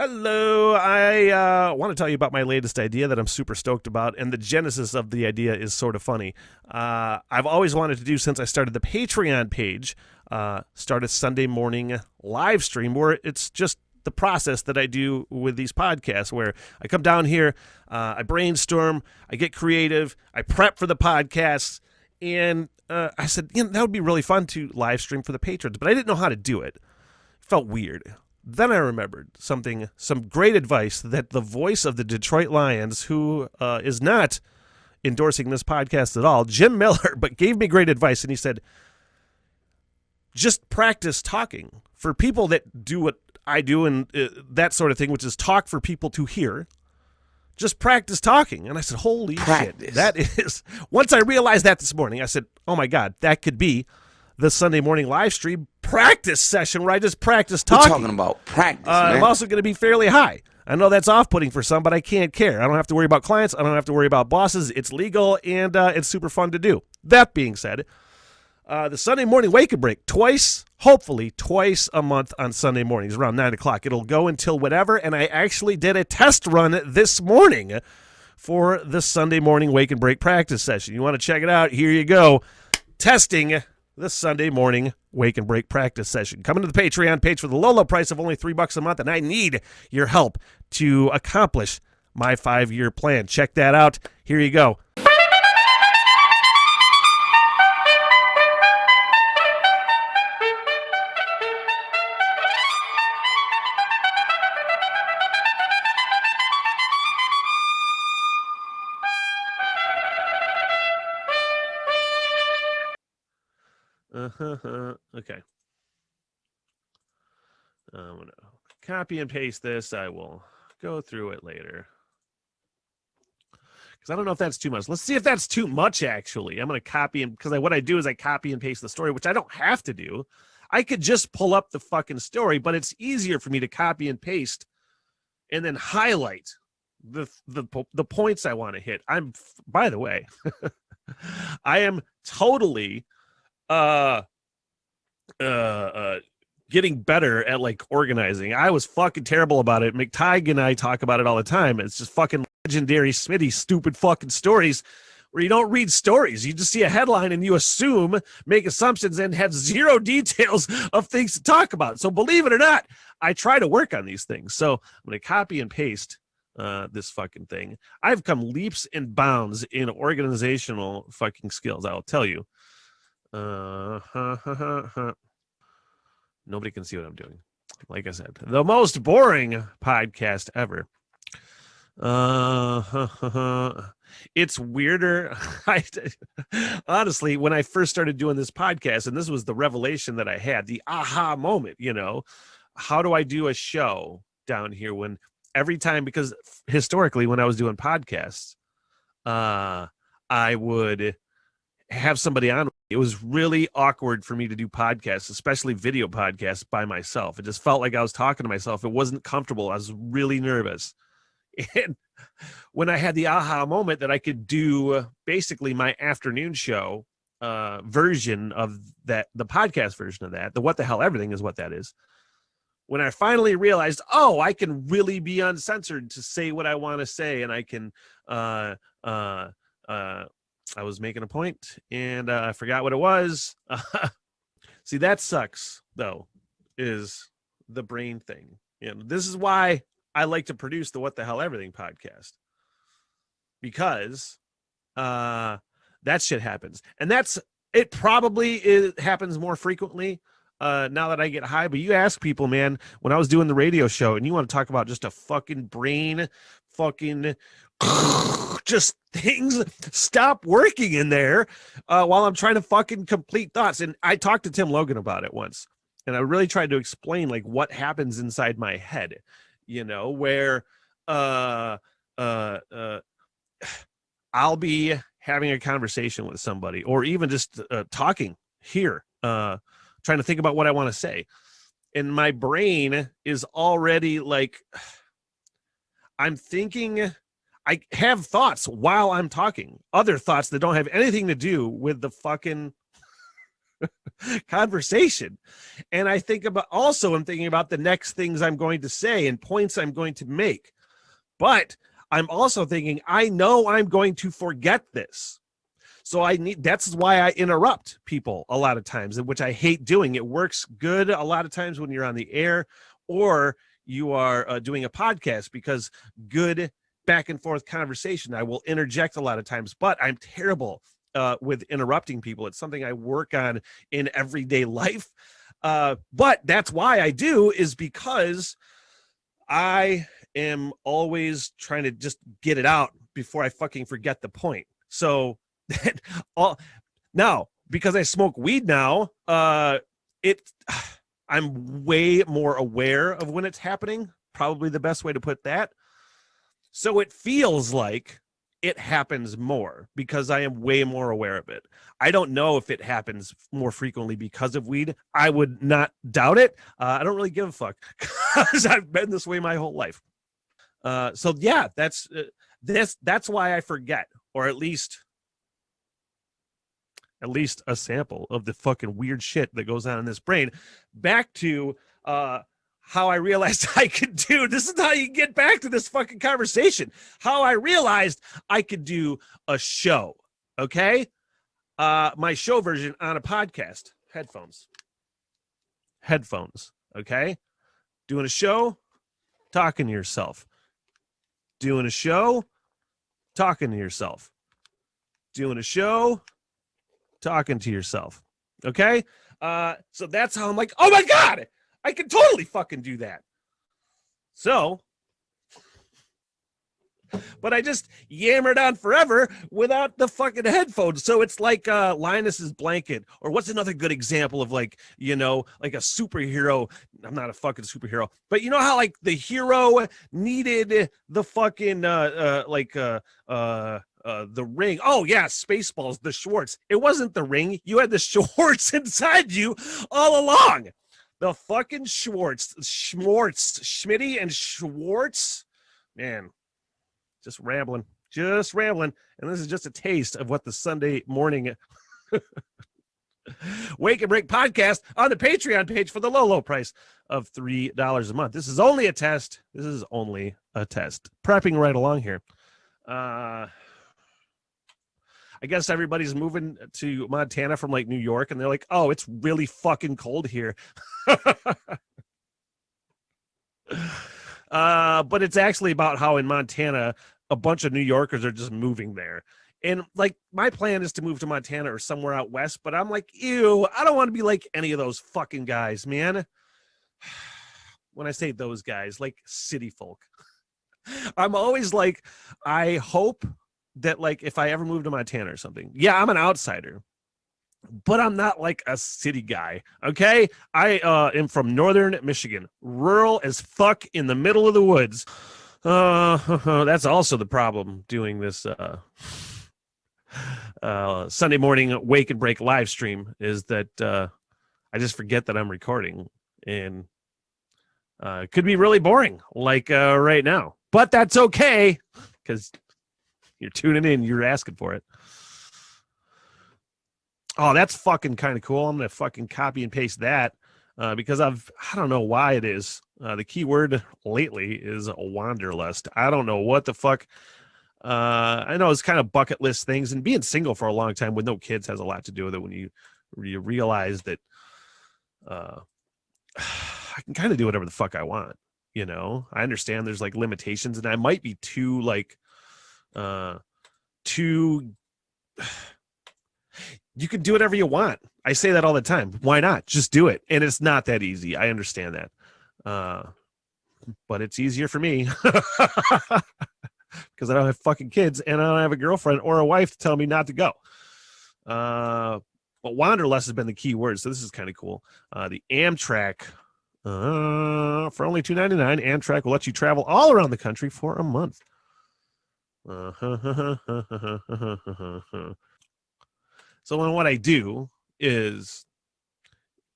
Hello. I want to tell you about my latest idea that I'm super stoked about, and the genesis of the idea is sort of funny. I've always wanted to do, since I started the Patreon page, start a Sunday morning live stream where it's just the process that I do with these podcasts, where I come down here, I brainstorm, I get creative, I prep for the podcasts, and I said, that would be really fun to live stream for the patrons, but I didn't know how to do it. It felt weird. Then I remembered some great advice that the voice of the Detroit Lions, who is not endorsing this podcast at all, Jim Miller, but gave me great advice. And he said, just practice talking. For people that do what I do and that sort of thing, which is talk for people to hear, just practice talking. And I said, holy shit. That is, once I realized that this morning, I said, oh my God, that could be the Sunday morning live stream practice session where I just practice talking. We're talking about practice, man. I'm also going to be fairly high. I know that's off-putting for some, but I can't care. I don't have to worry about clients. I don't have to worry about bosses. It's legal, and it's super fun to do. That being said, the Sunday morning wake and break, hopefully twice a month on Sunday mornings around 9 o'clock. It'll go until whatever, and I actually did a test run this morning for the Sunday morning wake and break practice session. You want to check it out? Here you go. Testing the Sunday morning wake and break practice session. Coming to the Patreon page for the low price of only $3 a month, and I need your help to accomplish my 5-year plan. Check that out. Here you go. Okay. I'm going to copy and paste this. I will go through it later, because I don't know if that's too much. Let's see if that's too much, actually. I'm going to copy and, because what I do is I copy and paste the story, which I don't have to do. I could just pull up the fucking story, but it's easier for me to copy and paste and then highlight the points I want to hit. By the way, I am totally getting better at like organizing. I was fucking terrible about it. McTighe and I talk about it all the time. It's just fucking legendary Smitty stupid fucking stories where you don't read stories. You just see a headline and you assume, make assumptions, and have zero details of things to talk about. So believe it or not, I try to work on these things. So I'm going to copy and paste this fucking thing. I've come leaps and bounds in organizational fucking skills, I'll tell you. Nobody can see what I'm doing. Like I said, the most boring podcast ever. It's weirder. Honestly, when I first started doing this podcast, and this was the revelation that I had, the aha moment, how do I do a show down here when every time, because historically when I was doing podcasts, I would have somebody on. It was really awkward for me to do podcasts, especially video podcasts, by myself. It just felt like I was talking to myself. It wasn't comfortable. I was really nervous. And when I had the aha moment that I could do basically my afternoon show version of that, the podcast version of that, the What the Hell Everything is what that is. When I finally realized, I can really be uncensored to say what I want to say, and I can I was making a point and I forgot what it was. See, that sucks, though, is the brain thing. This is why I like to produce the What the Hell Everything podcast, because that shit happens. And it probably happens more frequently now that I get high. But you ask people, man, when I was doing the radio show, and you want to talk about just a fucking brain fucking just things stop working in there while I'm trying to fucking complete thoughts. And I talked to Tim Logan about it once, and I really tried to explain like what happens inside my head, where I'll be having a conversation with somebody, or even just talking here, trying to think about what I want to say, and my brain is already like, I'm thinking, I have thoughts while I'm talking, other thoughts that don't have anything to do with the fucking conversation. And I'm thinking about the next things I'm going to say and points I'm going to make. But I'm also thinking, I know I'm going to forget this. So that's why I interrupt people a lot of times, which I hate doing. It works good a lot of times when you're on the air or you are doing a podcast, because good back and forth conversation, I will interject a lot of times, but I'm terrible with interrupting people. It's something I work on in everyday life. But that's why I do, is because I am always trying to just get it out before I fucking forget the point. So now, because I smoke weed now, I'm way more aware of when it's happening. Probably the best way to put that. So it feels like it happens more because I am way more aware of it. I don't know if it happens more frequently because of weed. I would not doubt it. I don't really give a fuck because I've been this way my whole life. So yeah, that's why I forget, or at least a sample of the fucking weird shit that goes on in this brain. Back to how I realized I could do, this is how you get back to this fucking conversation. How I realized I could do a show. Okay. My show version on a podcast, headphones. Okay. Doing a show, talking to yourself. Doing a show, talking to yourself. Doing a show, talking to yourself. Okay. So that's how I'm like, oh my God, I can totally fucking do that. So, but I just yammered on forever without the fucking headphones. So it's like Linus's blanket. Or what's another good example of, like, like a superhero? I'm not a fucking superhero, but you know how like the hero needed the fucking the ring. Oh yeah, Spaceballs, the Schwartz. It wasn't the ring. You had the Schwartz inside you all along. The fucking Schmitty and Schwartz. Man, just rambling. And this is just a taste of what the Sunday morning Wake and Break podcast on the Patreon page for the low price of $3 a month. This is only a test. Prepping right along here. I guess everybody's moving to Montana from like New York, and they're like, oh, it's really fucking cold here. But it's actually about how in Montana, a bunch of New Yorkers are just moving there. And like, my plan is to move to Montana or somewhere out west, but I'm like, ew, I don't want to be like any of those fucking guys, man. When I say those guys, like city folk. I'm always like, I hope that, like, if I ever move to Montana or something, yeah, I'm an outsider, but I'm not like a city guy. Okay. I am from northern Michigan, rural as fuck in the middle of the woods. That's also the problem doing this Sunday morning Wake and Break live stream, is that I just forget that I'm recording, and it could be really boring, like right now, but that's okay because you're tuning in, you're asking for it. Oh, that's fucking kind of cool. I'm gonna fucking copy and paste that because I don't know why it is. The keyword lately is a wanderlust. I don't know what the fuck. I know it's kind of bucket list things, and being single for a long time with no kids has a lot to do with it. When you realize that I can kind of do whatever the fuck I want. I understand there's like limitations, and I might be too you can do whatever you want. I say that all the time. Why not? Just do it. And it's not that easy. I understand that. But it's easier for me because I don't have fucking kids, and I don't have a girlfriend or a wife to tell me not to go. But wanderlust has been the key word. So this is kind of cool. The Amtrak, for only $2.99, Amtrak will let you travel all around the country for a month. So then what I do is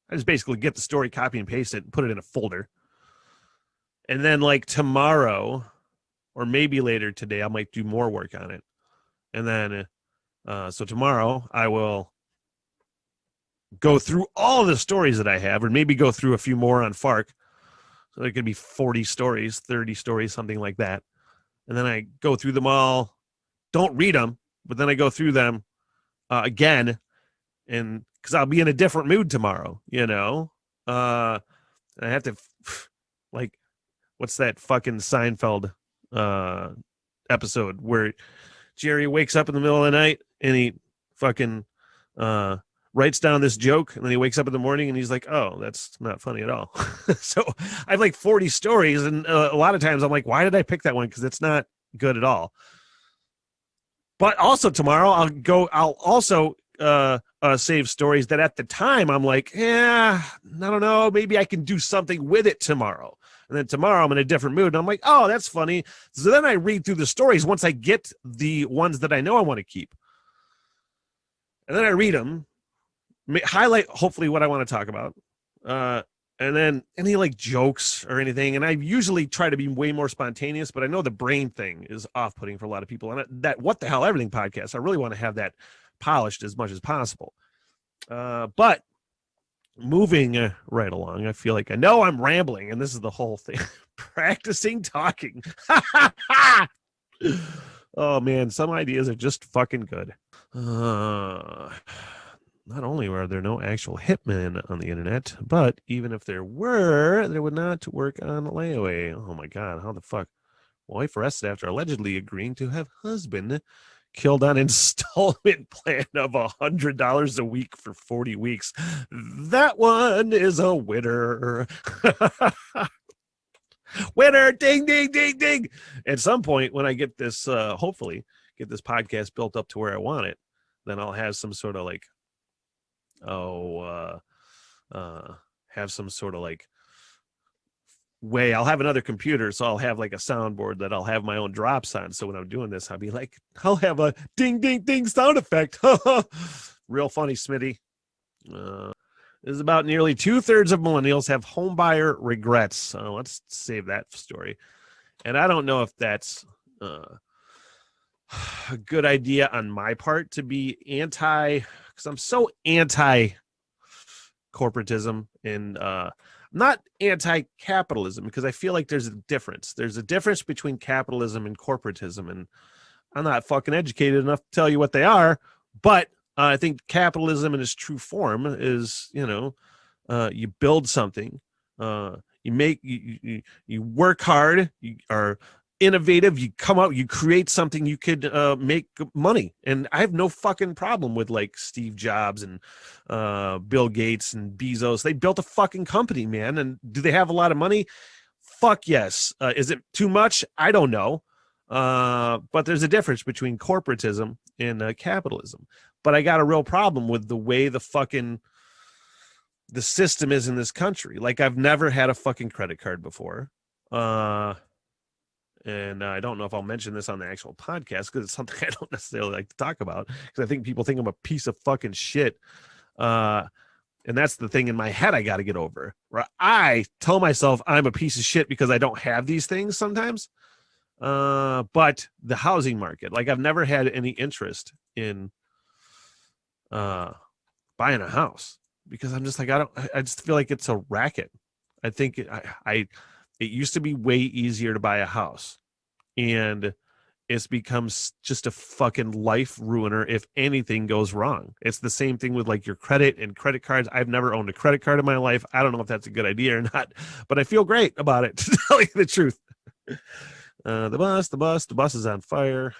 I just basically get the story, copy and paste it, and put it in a folder. And then like tomorrow, or maybe later today, I might do more work on it. And then, so tomorrow I will go through all the stories that I have, or maybe go through a few more on Fark. So there could be 40 stories, 30 stories, something like that. And then I go through them all, don't read them, but then I go through them again, and because I'll be in a different mood tomorrow, you know. I have to, like, what's that fucking Seinfeld episode where Jerry wakes up in the middle of the night and he fucking writes down this joke, and then he wakes up in the morning and he's like, oh, that's not funny at all. So I have like 40 stories, and a lot of times I'm like, why did I pick that one? Because it's not good at all. But also tomorrow I'll also save stories that at the time I'm like, yeah, I don't know, maybe I can do something with it tomorrow. And then tomorrow I'm in a different mood, and I'm like, oh, that's funny. So then I read through the stories once I get the ones that I know I want to keep. And then I read them, highlight hopefully what I want to talk about. And then any like jokes or anything. And I usually try to be way more spontaneous, but I know the brain thing is off-putting for a lot of people. And that What the Hell Everything podcast, I really want to have that polished as much as possible. But moving right along, I feel like I know I'm rambling, and this is the whole thing. Practicing talking. Oh man, some ideas are just fucking good. Not only are there no actual hitmen on the internet, but even if there were, they would not work on layaway. Oh my god, how the fuck? Wife arrested after allegedly agreeing to have husband killed on installment plan of $100 a week for 40 weeks. That one is a winner. Winner, ding, ding, ding, ding. At some point when I get this, hopefully get this podcast built up to where I want it, then I'll have some sort of like, have some sort of like way. I'll have another computer, so I'll have like a soundboard that I'll have my own drops on. So when I'm doing this, I'll be like, I'll have a ding, ding, ding sound effect. Real funny, Smitty. This is about nearly 2/3 of millennials have homebuyer regrets. So let's save that story. And I don't know if that's a good idea on my part to be because I'm so anti corporatism and not anti-capitalism, because I feel like there's a difference. There's a difference between capitalism and corporatism, and I'm not fucking educated enough to tell you what they are, but I think capitalism in its true form is, you build something, you work hard, you are innovative, you come out, you create something, you could make money. And I have no fucking problem with like Steve Jobs and Bill Gates and Bezos. They built a fucking company, man. And do they have a lot of money? Fuck yes. Is it too much? I don't know. But there's a difference between corporatism and capitalism. But I got a real problem with the way the system is in this country. Like, I've never had a fucking credit card before. And I don't know if I'll mention this on the actual podcast because it's something I don't necessarily like to talk about, because I think people think I'm a piece of fucking shit. And that's the thing in my head I got to get over, where I tell myself I'm a piece of shit because I don't have these things sometimes. But the housing market, like, I've never had any interest in buying a house because I'm just like, I just feel like it's a racket. I think it used to be way easier to buy a house, and it's becomes just a fucking life ruiner if anything goes wrong. It's the same thing with like your credit and credit cards. I've never owned a credit card in my life. I don't know if that's a good idea or not, but I feel great about it, to tell you the truth. The bus is on fire.